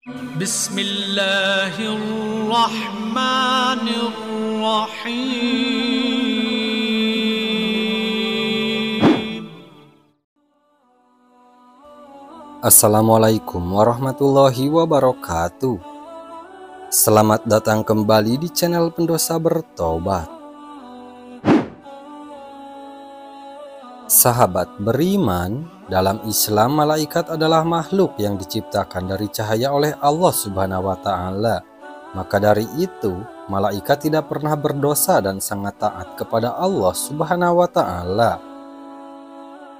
Bismillahirrahmanirrahim. Assalamualaikum warahmatullahi wabarakatuh. Selamat datang kembali di channel Pendosa Bertobat. Sahabat beriman, dalam Islam malaikat adalah makhluk yang diciptakan dari cahaya oleh Allah Subhanahu wa Ta'ala. Maka dari itu, malaikat tidak pernah berdosa dan sangat taat kepada Allah Subhanahu wa Ta'ala.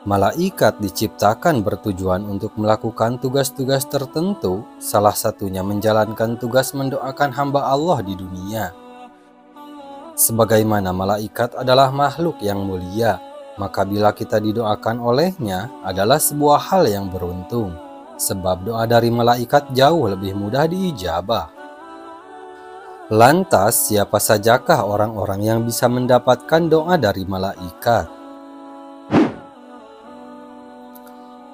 Malaikat diciptakan bertujuan untuk melakukan tugas-tugas tertentu, salah satunya menjalankan tugas mendoakan hamba Allah di dunia. Sebagaimana malaikat adalah makhluk yang mulia, maka bila kita didoakan olehnya adalah sebuah hal yang beruntung, sebab doa dari malaikat jauh lebih mudah diijabah. Lantas, siapa sajakah orang-orang yang bisa mendapatkan doa dari malaikat?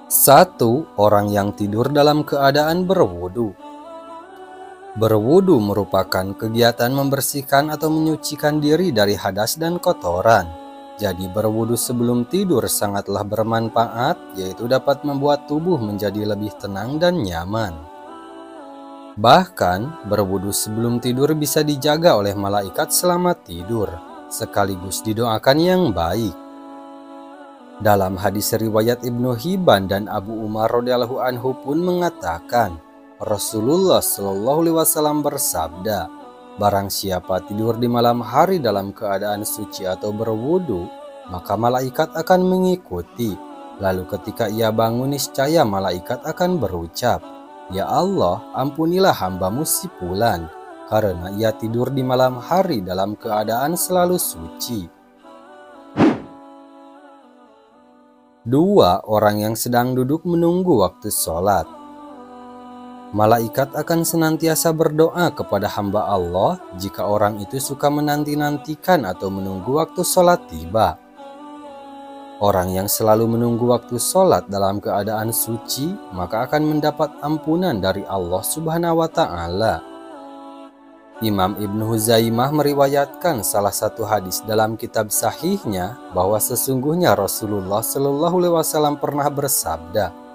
1. Orang yang tidur dalam keadaan berwudu. Berwudu merupakan kegiatan membersihkan atau menyucikan diri dari hadas dan kotoran. Jadi berwudu sebelum tidur sangatlah bermanfaat, yaitu dapat membuat tubuh menjadi lebih tenang dan nyaman. Bahkan, berwudu sebelum tidur bisa dijaga oleh malaikat selama tidur, sekaligus didoakan yang baik. Dalam hadis riwayat Ibnu Hibban dan Abu Umar radhiyallahu anhu pun mengatakan, Rasulullah shallallahu alaihi wasallam bersabda, barang siapa tidur di malam hari dalam keadaan suci atau berwudu, maka malaikat akan mengikuti. Lalu ketika ia bangun niscaya malaikat akan berucap, Ya Allah, ampunilah hambamu si fulan, karena ia tidur di malam hari dalam keadaan selalu suci. 2. Orang yang sedang duduk menunggu waktu sholat. Malaikat akan senantiasa berdoa kepada hamba Allah jika orang itu suka menanti-nantikan atau menunggu waktu sholat tiba. Orang yang selalu menunggu waktu sholat dalam keadaan suci, maka akan mendapat ampunan dari Allah Subhanahu wa Ta'ala. Imam Ibnu Huzaimah meriwayatkan salah satu hadis dalam kitab sahihnya bahwa sesungguhnya Rasulullah Shallallahu alaihi wasallam pernah bersabda,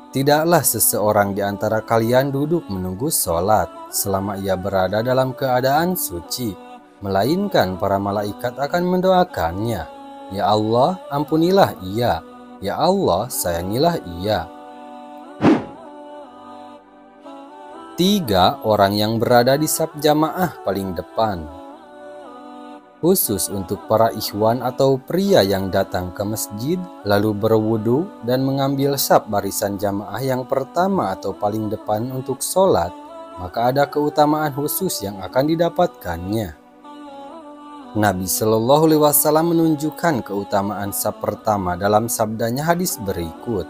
tidaklah seseorang di antara kalian duduk menunggu sholat selama ia berada dalam keadaan suci, melainkan para malaikat akan mendoakannya, Ya Allah, ampunilah ia, Ya Allah, sayangilah ia. 3. Orang yang berada di saf jamaah paling depan. Khusus untuk para ikhwan atau pria yang datang ke masjid lalu berwudu dan mengambil saf barisan jamaah yang pertama atau paling depan untuk sholat, maka ada keutamaan khusus yang akan didapatkannya. Nabi Shallallahu alaihi wasallam menunjukkan keutamaan saf pertama dalam sabdanya hadis berikut.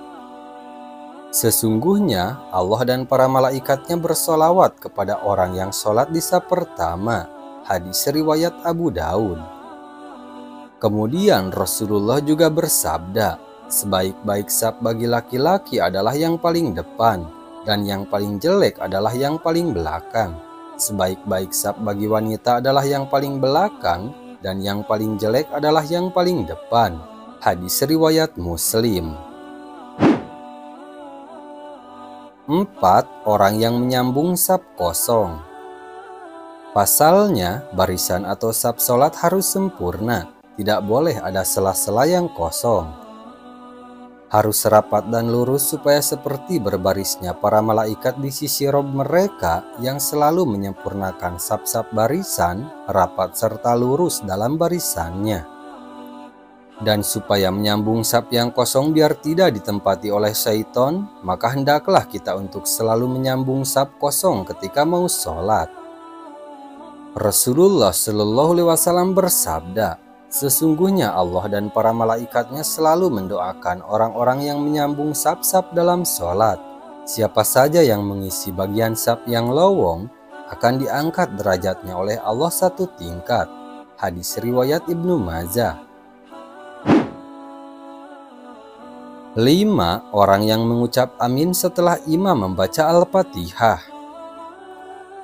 Sesungguhnya Allah dan para malaikatnya bersolawat kepada orang yang sholat di saf pertama. Hadis riwayat Abu Daud. Kemudian Rasulullah juga bersabda, sebaik-baik saf bagi laki-laki adalah yang paling depan, dan yang paling jelek adalah yang paling belakang. Sebaik-baik saf bagi wanita adalah yang paling belakang, dan yang paling jelek adalah yang paling depan. Hadis riwayat Muslim. 4. Orang yang menyambung saf kosong. Pasalnya, barisan atau saf sholat harus sempurna, tidak boleh ada sela-sela yang kosong. Harus rapat dan lurus supaya seperti berbarisnya para malaikat di sisi rob mereka yang selalu menyempurnakan saf-saf barisan, rapat serta lurus dalam barisannya. Dan supaya menyambung saf yang kosong biar tidak ditempati oleh syaitan, maka hendaklah kita untuk selalu menyambung saf kosong ketika mau sholat. Rasulullah Shallallahu alaihi wasallam bersabda, sesungguhnya Allah dan para malaikatnya selalu mendoakan orang-orang yang menyambung saf-saf dalam sholat. Siapa saja yang mengisi bagian saf yang lowong akan diangkat derajatnya oleh Allah satu tingkat. Hadis riwayat Ibnu Majah. 5. Orang yang mengucap amin setelah imam membaca Al-Fatihah.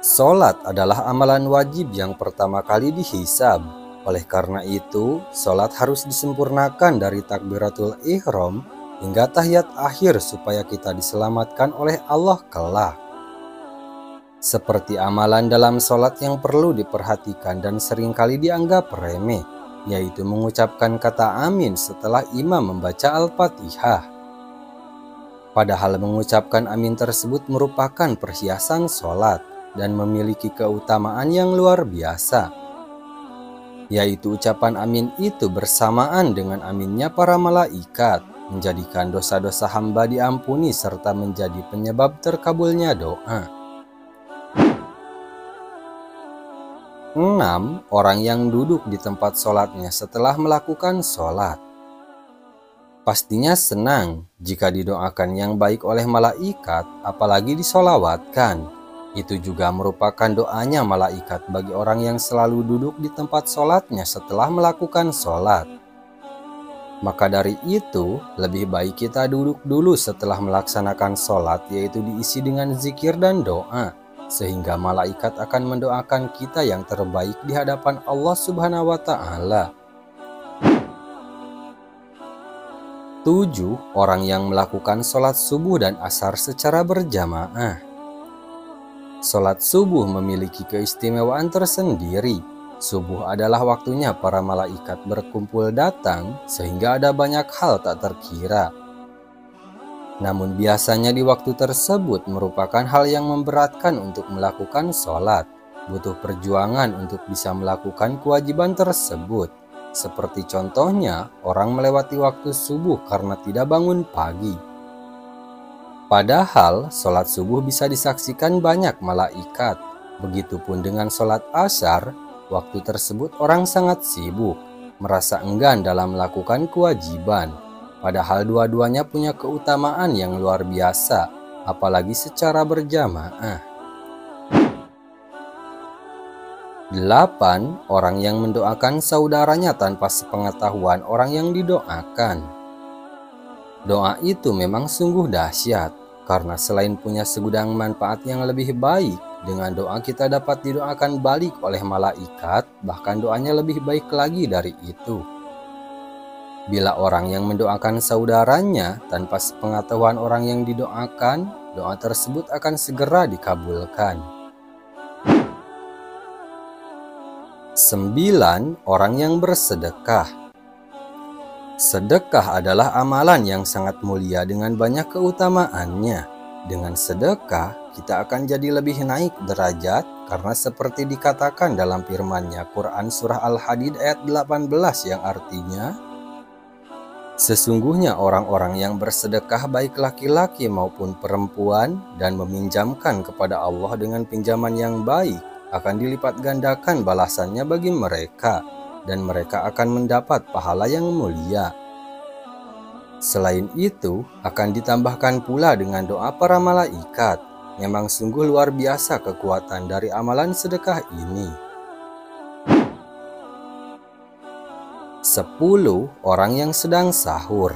Salat adalah amalan wajib yang pertama kali dihisab. Oleh karena itu, salat harus disempurnakan dari takbiratul ihram hingga tahiyat akhir supaya kita diselamatkan oleh Allah kelak. Seperti amalan dalam salat yang perlu diperhatikan dan seringkali dianggap remeh, yaitu mengucapkan kata amin setelah imam membaca Al-Fatihah. Padahal mengucapkan amin tersebut merupakan perhiasan sholat dan memiliki keutamaan yang luar biasa, yaitu ucapan amin itu bersamaan dengan aminnya para malaikat, menjadikan dosa-dosa hamba diampuni serta menjadi penyebab terkabulnya doa. 6. Orang yang duduk di tempat sholatnya setelah melakukan sholat. Pastinya senang jika didoakan yang baik oleh malaikat, apalagi disolawatkan. Itu juga merupakan doanya malaikat bagi orang yang selalu duduk di tempat sholatnya setelah melakukan sholat. Maka dari itu, lebih baik kita duduk dulu setelah melaksanakan sholat, yaitu diisi dengan zikir dan doa, sehingga malaikat akan mendoakan kita yang terbaik di hadapan Allah Subhanahu wa Ta'ala. 7. Orang yang melakukan sholat subuh dan asar secara berjamaah. Sholat subuh memiliki keistimewaan tersendiri. Subuh adalah waktunya para malaikat berkumpul datang, sehingga ada banyak hal tak terkira. Namun biasanya di waktu tersebut merupakan hal yang memberatkan untuk melakukan sholat. Butuh perjuangan untuk bisa melakukan kewajiban tersebut. Seperti contohnya, orang melewati waktu subuh karena tidak bangun pagi. Padahal sholat subuh bisa disaksikan banyak malaikat. Begitupun dengan sholat asar, waktu tersebut orang sangat sibuk, merasa enggan dalam melakukan kewajiban. Padahal dua-duanya punya keutamaan yang luar biasa, apalagi secara berjamaah. 8. Orang yang mendoakan saudaranya tanpa sepengetahuan orang yang didoakan. Doa itu memang sungguh dahsyat, karena selain punya segudang manfaat yang lebih baik, dengan doa kita dapat didoakan balik oleh malaikat, bahkan doanya lebih baik lagi dari itu. Bila orang yang mendoakan saudaranya tanpa sepengetahuan orang yang didoakan, doa tersebut akan segera dikabulkan. 9. Orang yang bersedekah. Sedekah adalah amalan yang sangat mulia dengan banyak keutamaannya. Dengan sedekah, kita akan jadi lebih naik derajat, karena seperti dikatakan dalam firman-Nya Quran Surah Al-Hadid ayat 18 yang artinya, sesungguhnya orang-orang yang bersedekah baik laki-laki maupun perempuan dan meminjamkan kepada Allah dengan pinjaman yang baik, akan dilipat gandakan balasannya bagi mereka, dan mereka akan mendapat pahala yang mulia. Selain itu, akan ditambahkan pula dengan doa para malaikat. Memang sungguh luar biasa kekuatan dari amalan sedekah ini. 10. Orang yang sedang sahur.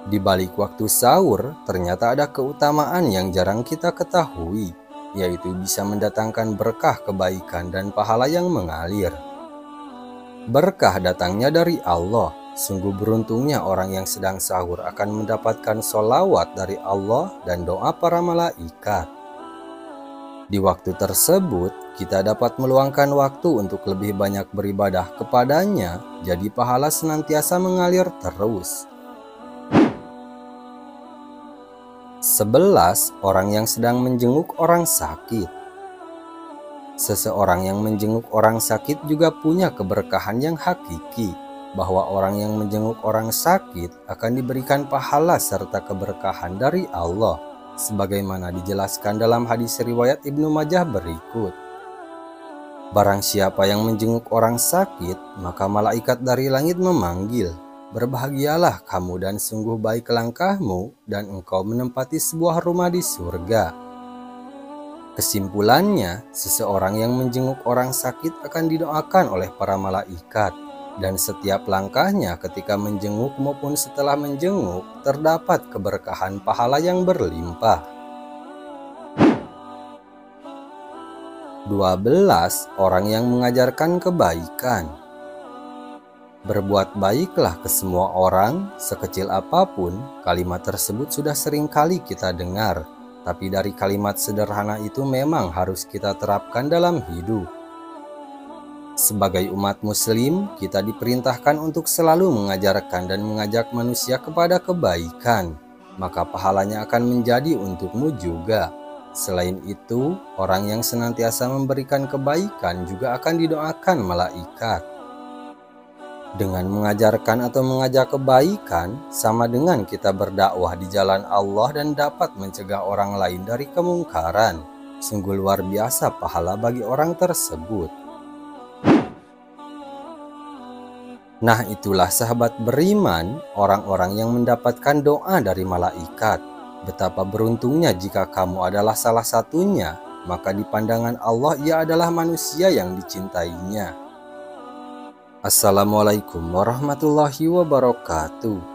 Di balik waktu sahur, ternyata ada keutamaan yang jarang kita ketahui, yaitu bisa mendatangkan berkah kebaikan dan pahala yang mengalir. Berkah datangnya dari Allah. Sungguh beruntungnya orang yang sedang sahur akan mendapatkan sholawat dari Allah dan doa para malaikat. Di waktu tersebut, kita dapat meluangkan waktu untuk lebih banyak beribadah kepadanya, jadi pahala senantiasa mengalir terus. 11. Orang yang sedang menjenguk orang sakit. Seseorang yang menjenguk orang sakit juga punya keberkahan yang hakiki, bahwa orang yang menjenguk orang sakit akan diberikan pahala serta keberkahan dari Allah, sebagaimana dijelaskan dalam hadis riwayat Ibnu Majah berikut. Barang siapa yang menjenguk orang sakit, maka malaikat dari langit memanggil, "Berbahagialah kamu dan sungguh baik langkahmu, dan engkau menempati sebuah rumah di surga." Kesimpulannya, seseorang yang menjenguk orang sakit akan didoakan oleh para malaikat. dan setiap langkahnya ketika menjenguk maupun setelah menjenguk terdapat keberkahan pahala yang berlimpah. 12. Orang yang mengajarkan kebaikan. Berbuat baiklah ke semua orang, sekecil apapun. Kalimat tersebut sudah sering kali kita dengar, tapi dari kalimat sederhana itu memang harus kita terapkan dalam hidup. Sebagai umat muslim, kita diperintahkan untuk selalu mengajarkan dan mengajak manusia kepada kebaikan, maka pahalanya akan menjadi untukmu juga. Selain itu, orang yang senantiasa memberikan kebaikan juga akan didoakan malaikat. Dengan mengajarkan atau mengajak kebaikan, sama dengan kita berdakwah di jalan Allah dan dapat mencegah orang lain dari kemungkaran. Sungguh luar biasa pahala bagi orang tersebut. Nah, itulah sahabat beriman, orang-orang yang mendapatkan doa dari malaikat. Betapa beruntungnya jika kamu adalah salah satunya, maka di pandangan Allah ia adalah manusia yang dicintainya. Assalamualaikum warahmatullahi wabarakatuh.